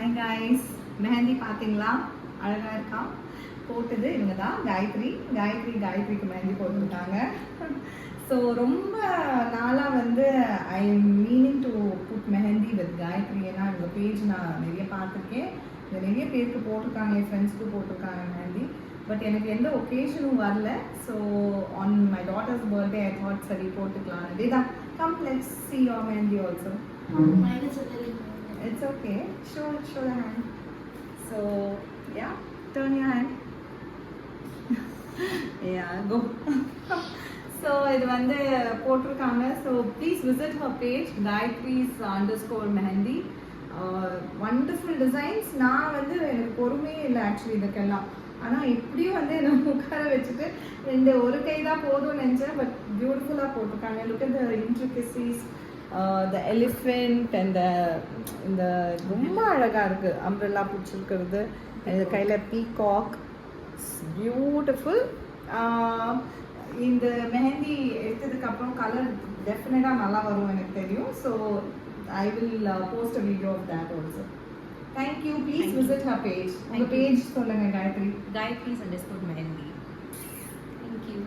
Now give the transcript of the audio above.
Hi guys, mehndi பார்த்தீங்களா? அழகாக இருக்கா? போட்டது இவங்க தான் காயத்ரிக்கு மெஹந்தி போட்டுருக்காங்க. ஸோ ரொம்ப நாளாக வந்து I meaning to put mehndi with Gayatri. ஏன்னா இவங்க பேஜ் நான் நிறைய பார்த்துருக்கேன், இந்த நிறைய பேருக்கு போட்டிருக்காங்க, என் ஃப்ரெண்ட்ஸ்க்கு போட்டிருக்காங்க மெஹந்தி. பட் எனக்கு எந்த ஒகேஷனும் வரல. So on my daughter's birthday I thought சரி போட்டுக்கலாம். Veda, come let's see your mehndi also. It's okay. Show the hand. So yeah, turn your hand. Yeah, go. So இது வந்து போட்டிருக்காங்க. So please visit her page gayatris_mehendi. Wonderful designs. நான் வந்து எனக்கு பொறுமையே இல்லை ஆக்சுவலி இதுக்கெல்லாம். ஆனால் எப்படியும் வந்து நான் உட்கார வச்சுட்டு இந்த ஒரு கை தான் போதும்னு நினச்சேன். பட் பியூட்டிஃபுல்லாக போட்டிருக்காங்க. Look at the intricacies, the elephant and இந்த ரொம்ப அழகாக இருக்குது. அம்ப்ரெல்லா பிடிச்சிருக்கிறது, இந்த கையில் பீகாக், பியூட்டிஃபுல். இந்த மெஹந்தி எடுத்ததுக்கப்புறம் கலர் டெஃபினட்டாக நல்லா வரும் எனக்கு தெரியும். So I will post a video of that also. Thank you. Please visit her page. உங்கள் பேஜ் சொல்லுங்கள் காயத்ரி. gayatris_mehendi. Thank you.